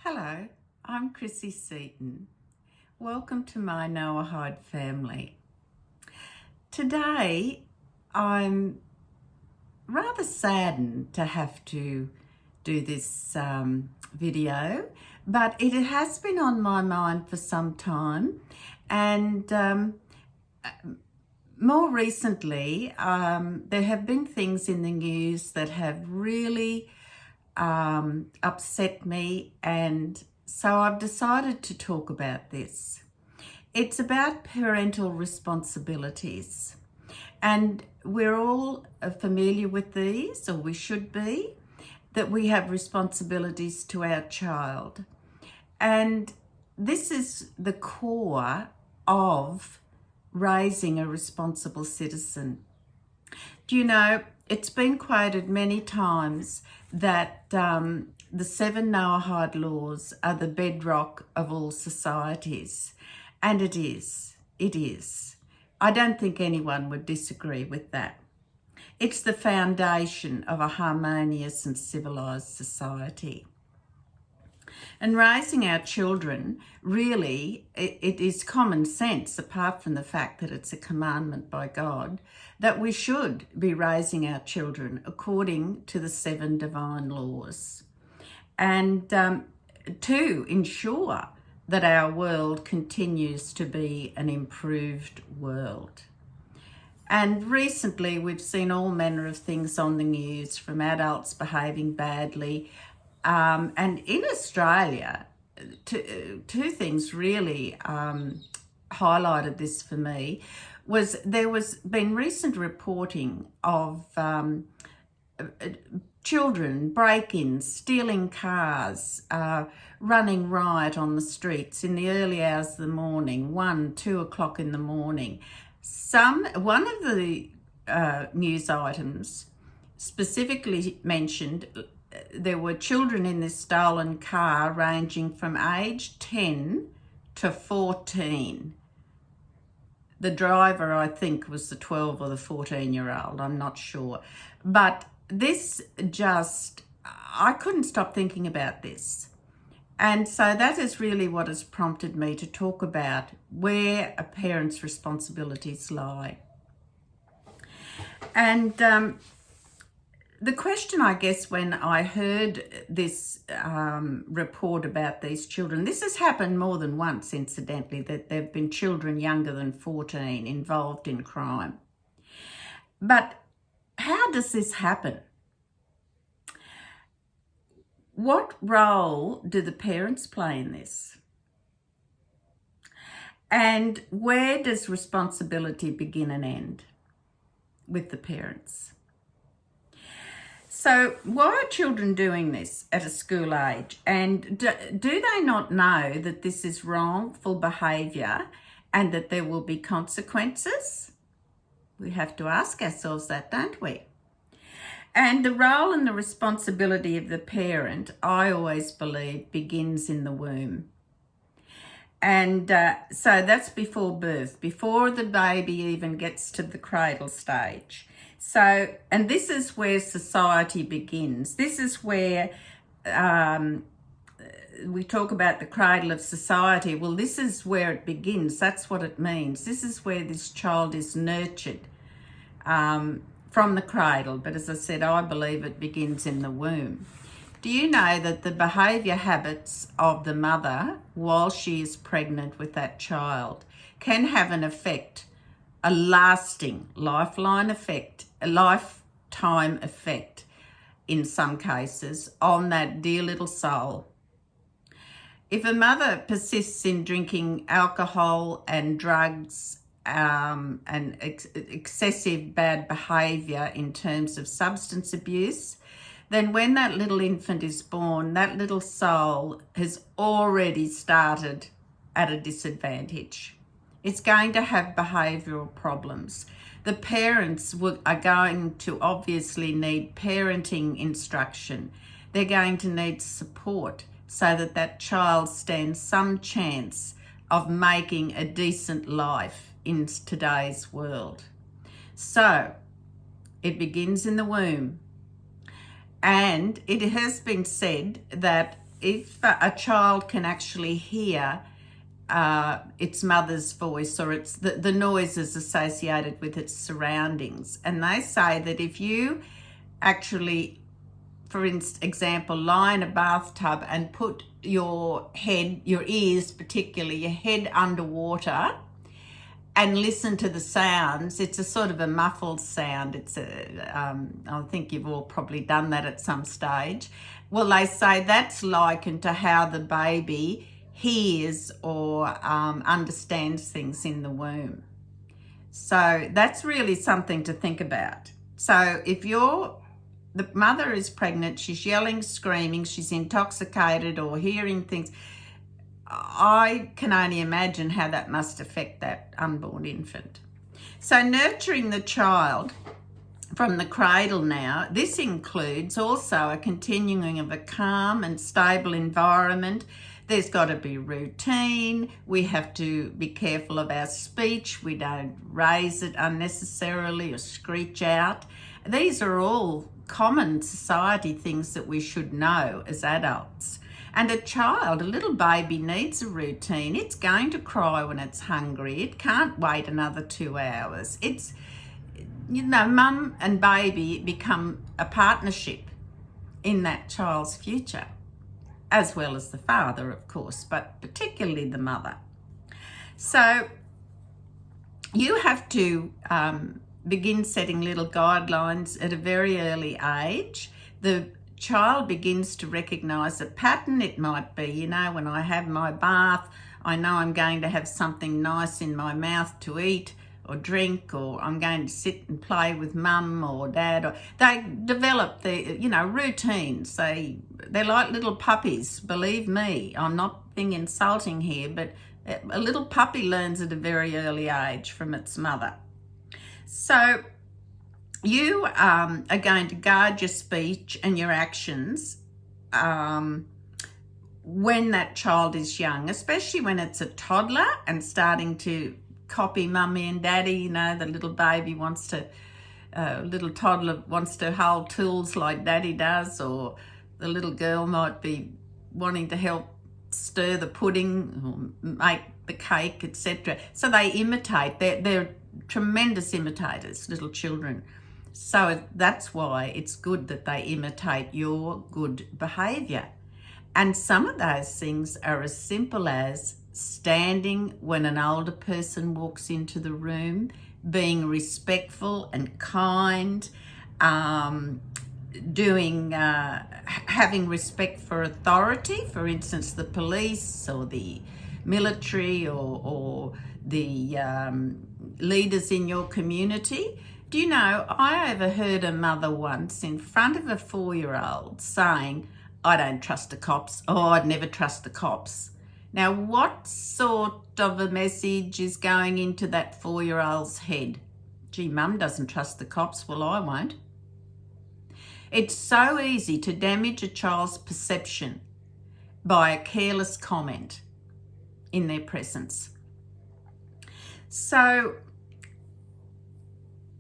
Hello, I'm Chrissy Seaton. Welcome to my Noahide family. Today, I'm rather saddened to have to do this video, but it has been on my mind for some time, and more recently, there have been things in the news that have really upset me, and so I've decided to talk about this. It's about parental responsibilities, and we're all familiar with these, or we should be, that we have responsibilities to our child. And this is the core of raising a responsible citizen. Do you know, it's been quoted many times that the 7 Noahide laws are the bedrock of all societies. And it is. It is. I don't think anyone would disagree with that. It's the foundation of a harmonious and civilised society. And raising our children, really, it is common sense, apart from the fact that it's a commandment by God, that we should be raising our children according to the 7 divine laws. And to ensure that our world continues to be an improved world. And recently we've seen all manner of things on the news, from adults behaving badly. And in Australia, two things really highlighted this for me. There was been recent reporting of children break-ins, stealing cars, running riot on the streets in the early hours of the morning, 2 o'clock in the morning. One of the news items specifically mentioned there were children in this stolen car ranging from age 10 to 14. The driver, I think, was the 12 or the 14-year-old, I'm not sure. But this I couldn't stop thinking about this. And so that is really what has prompted me to talk about where a parent's responsibilities lie. And the question, I guess, when I heard this report about these children, this has happened more than once, incidentally, that there have been children younger than 14 involved in crime. But how does this happen? What role do the parents play in this? And where does responsibility begin and end with the parents? So why are children doing this at a school age? And do they not know that this is wrongful behaviour and that there will be consequences? We have to ask ourselves that, don't we? And the role and the responsibility of the parent, I always believe, begins in the womb. And so that's before birth, before the baby even gets to the cradle stage. So, and this is where society begins. This is where we talk about the cradle of society. Well, this is where it begins. That's what it means. This is where this child is nurtured from the cradle. But as I said, I believe it begins in the womb. Do you know that the behaviour habits of the mother while she is pregnant with that child can have an effect, a lasting, lifeline effect, a lifetime effect in some cases on that dear little soul? If a mother persists in drinking alcohol and drugs and excessive bad behaviour in terms of substance abuse, then when that little infant is born, that little soul has already started at a disadvantage. It's going to have behavioural problems. The parents are going to obviously need parenting instruction. They're going to need support so that that child stands some chance of making a decent life in today's world. So it begins in the womb. And it has been said that if a child can actually hear its mother's voice, or it's the noises associated with its surroundings. And they say that if you actually, for example, lie in a bathtub and put your head, your ears particularly, your head underwater and listen to the sounds, it's a sort of a muffled sound. I think you've all probably done that at some stage. Well, they say that's likened to how the baby hears or understands things in the womb. So that's really something to think about. So if the mother is pregnant, she's yelling, screaming, she's intoxicated or hearing things, I can only imagine how that must affect that unborn infant. So nurturing the child from the cradle now, this includes also a continuing of a calm and stable environment. There's got to be routine. We have to be careful of our speech. We don't raise it unnecessarily or screech out. These are all common society things that we should know as adults. And a child, a little baby, needs a routine. It's going to cry when it's hungry. It can't wait another 2 hours. It's, mum and baby become a partnership in that child's future, as well as the father, of course, but particularly the mother. So you have to begin setting little guidelines at a very early age. The child begins to recognise a pattern. It might be, when I have my bath, I know I'm going to have something nice in my mouth to eat or drink, or I'm going to sit and play with mum or dad. Or they develop their, routines. They're like little puppies, believe me. I'm not being insulting here, but a little puppy learns at a very early age from its mother. So you are going to guard your speech and your actions when that child is young, especially when it's a toddler and starting to copy mummy and daddy. The little baby little toddler wants to hold tools like daddy does, or the little girl might be wanting to help stir the pudding or make the cake, etc. So they imitate. They're tremendous imitators, little children. So that's why it's good that they imitate your good behaviour. And some of those things are as simple as standing when an older person walks into the room, being respectful and kind, having respect for authority, for instance, the police or the military or the leaders in your community. Do you know, I overheard a mother once in front of a 4-year-old saying, "I don't trust the cops. Oh, I'd never trust the cops." Now, what sort of a message is going into that 4-year-old's head? Gee, mum doesn't trust the cops. Well, I won't. It's so easy to damage a child's perception by a careless comment in their presence. So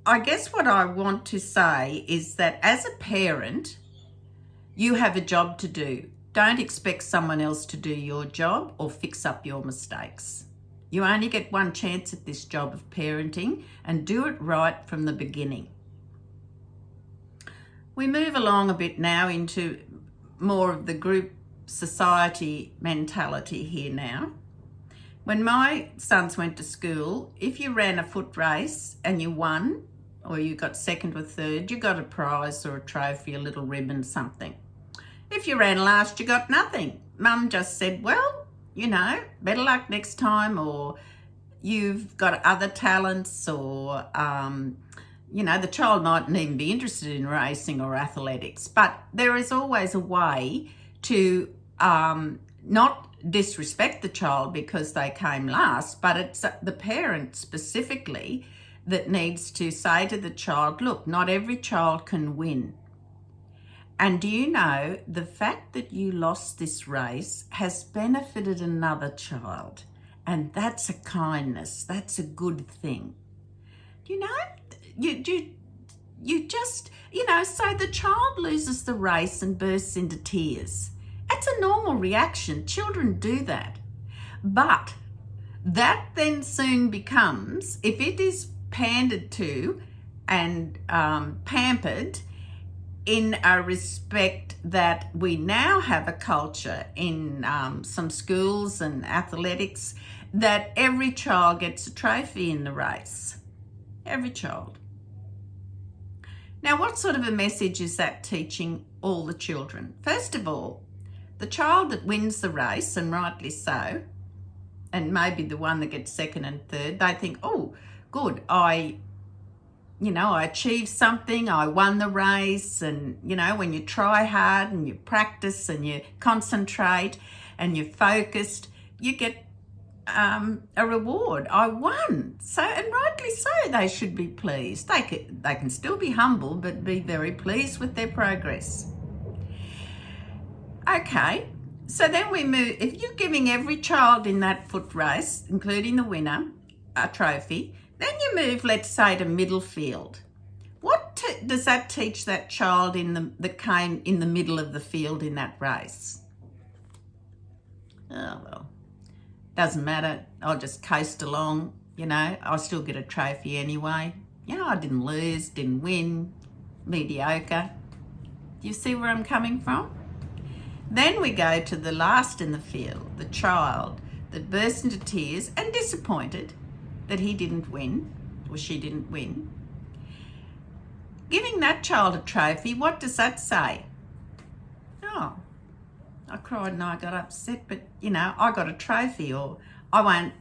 I guess what I want to say is that as a parent, you have a job to do. Don't expect someone else to do your job or fix up your mistakes. You only get one chance at this job of parenting, and do it right from the beginning. We move along a bit now into more of the group society mentality here now. When my sons went to school, if you ran a foot race and you won, or you got second or third, you got a prize or a trophy, a little ribbon, something. If you ran last, you got nothing. Mum just said, well, better luck next time, or you've got other talents, or, the child mightn't even be interested in racing or athletics. But there is always a way to not disrespect the child because they came last, but it's the parent specifically that needs to say to the child, look, not every child can win. And do you know, the fact that you lost this race has benefited another child, and that's a kindness, that's a good thing. You just, so the child loses the race and bursts into tears. That's a normal reaction. Children do that. But that then soon becomes, if it is pandered to and pampered in a respect that we now have a culture in some schools and athletics that every child gets a trophy in the race. Every child. Now, what sort of a message is that teaching all the children? First of all, the child that wins the race, and rightly so, and maybe the one that gets second and third, they think, oh, good, I achieved something, I won the race. And, when you try hard and you practice and you concentrate and you're focused, you get a reward. I won. So, and rightly so, they should be pleased. They can still be humble, but be very pleased with their progress. Okay, so then we move. If you're giving every child in that foot race, including the winner, a trophy, then you move, let's say, to middle field. What does that teach that child that came in the middle of the field in that race? Oh, well, doesn't matter. I'll just coast along, I'll still get a trophy anyway. I didn't lose, didn't win, mediocre. Do you see where I'm coming from? Then we go to the last in the field, the child that burst into tears and disappointed that he didn't win or she didn't win. Giving that child a trophy, what does that say? Oh, I cried and I got upset, but, I got a trophy, or I won't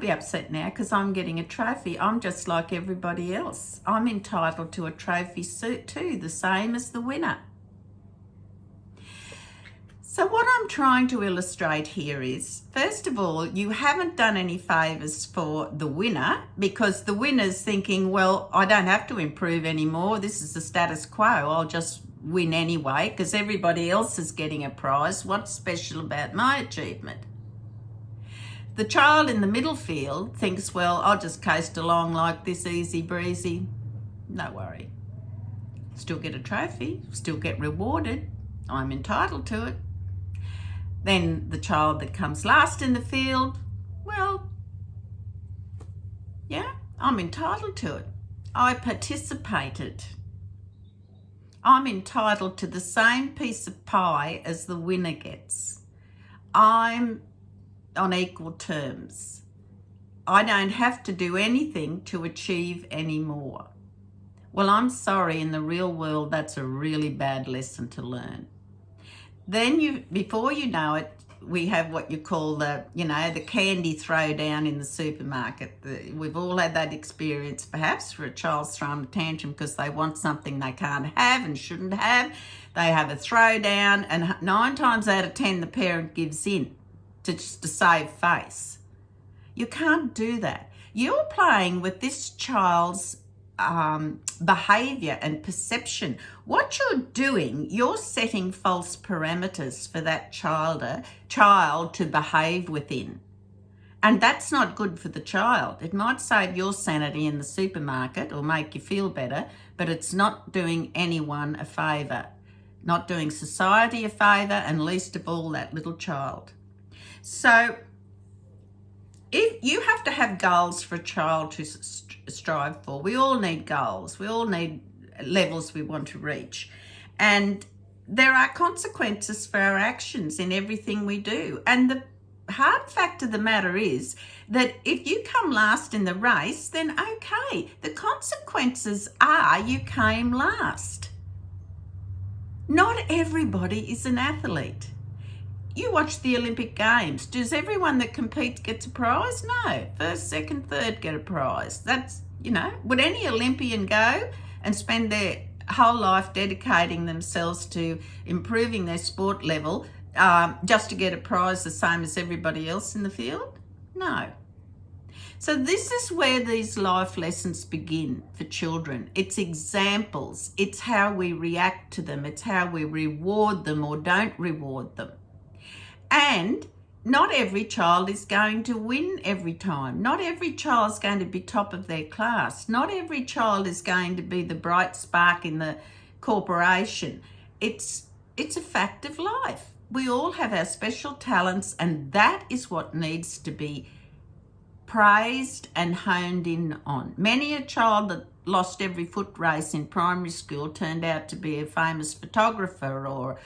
be upset now because I'm getting a trophy. I'm just like everybody else. I'm entitled to a trophy too, the same as the winner. So what I'm trying to illustrate here is, first of all, you haven't done any favours for the winner, because the winner's thinking, well, I don't have to improve anymore. This is the status quo. I'll just win anyway because everybody else is getting a prize. What's special about my achievement? The child in the middle field thinks, well, I'll just coast along like this, easy breezy. No worry. Still get a trophy, still get rewarded. I'm entitled to it. Then the child that comes last in the field, well, yeah, I'm entitled to it. I participated. I'm entitled to the same piece of pie as the winner gets. I'm on equal terms. I don't have to do anything to achieve any more. Well, I'm sorry, in the real world, that's a really bad lesson to learn. Then before you know it, we have what you call the candy throwdown in the supermarket. We've all had that experience, perhaps, for a child's throwing a tantrum because they want something they can't have and shouldn't have. They have a throwdown, and 9 times out of 10, the parent gives in to save face. You can't do that. You're playing with this child's behaviour and perception. What you're doing, you're setting false parameters for that child to behave within. And that's not good for the child. It might save your sanity in the supermarket or make you feel better, but it's not doing anyone a favour, not doing society a favour, and least of all that little child. So if you have to have goals for a child to strive for. We all need goals. We all need levels we want to reach. And there are consequences for our actions in everything we do. And the hard fact of the matter is that if you come last in the race, then okay, the consequences are you came last. Not everybody is an athlete. You watch the Olympic Games. Does everyone that competes get a prize? No. First, second, third get a prize. That's, would any Olympian go and spend their whole life dedicating themselves to improving their sport level just to get a prize the same as everybody else in the field? No. So this is where these life lessons begin for children. It's examples. It's how we react to them. It's how we reward them or don't reward them. And not every child is going to win every time. Not every child is going to be top of their class. Not every child is going to be the bright spark in the corporation. It's it's a fact of life. We all have our special talents, and that is what needs to be praised and honed in on. Many a child that lost every foot race in primary school turned out to be a famous photographer or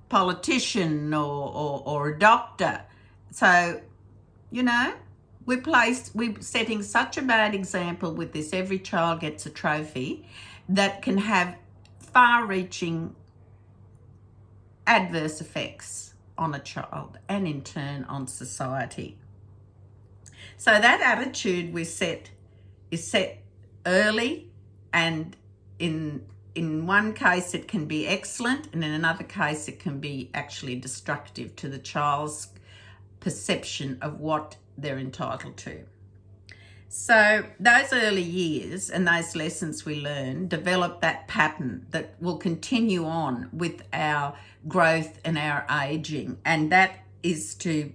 politician or a doctor. So, you know, we're setting such a bad example with this. Every child gets a trophy that can have far-reaching adverse effects on a child and in turn on society. So that attitude is set early, and in one case it can be excellent, and in another case it can be actually destructive to the child's perception of what they're entitled to. So those early years and those lessons we learn develop that pattern that will continue on with our growth and our aging, and that is to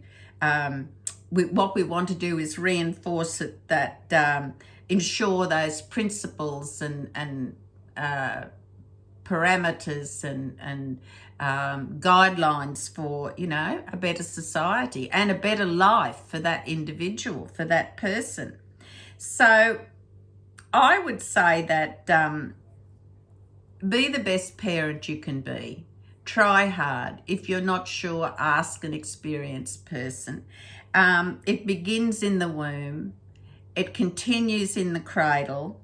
what we want to do is reinforce it, that ensure those principles and parameters and guidelines for, you know, a better society and a better life for that individual, for that person. So I would say that be the best parent you can be. Try hard. If you're not sure, ask an experienced person. It begins in the womb. It continues in the cradle.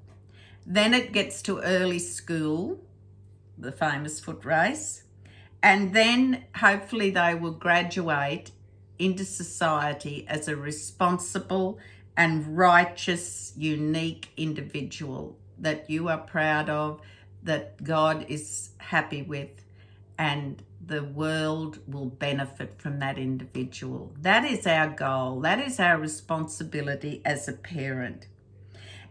Then it gets to early school, the famous foot race. And then hopefully they will graduate into society as a responsible and righteous, unique individual that you are proud of, that God is happy with, and the world will benefit from that individual. That is our goal. That is our responsibility as a parent.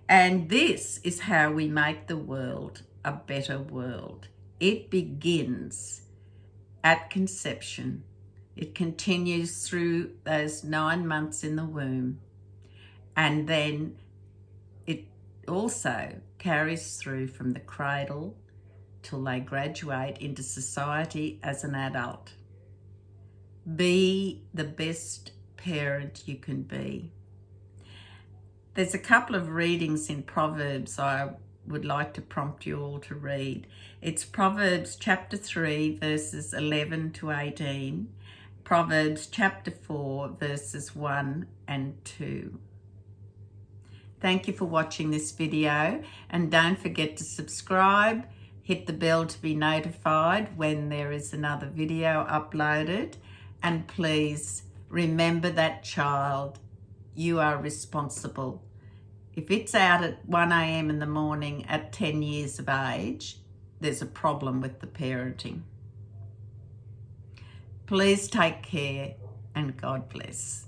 And this is how we make the world a better world. It begins at conception. It continues through those 9 months in the womb. And then it also carries through from the cradle till they graduate into society as an adult. Be the best parent you can be. There's a couple of readings in Proverbs I would like to prompt you all to read. It's Proverbs chapter 3, verses 11 to 18. Proverbs chapter 4, verses 1 and 2. Thank you for watching this video, and don't forget to subscribe, hit the bell to be notified when there is another video uploaded, and please remember that child, you are responsible. If it's out at 1 a.m. in the morning at 10 years of age, there's a problem with the parenting. Please take care, and God bless.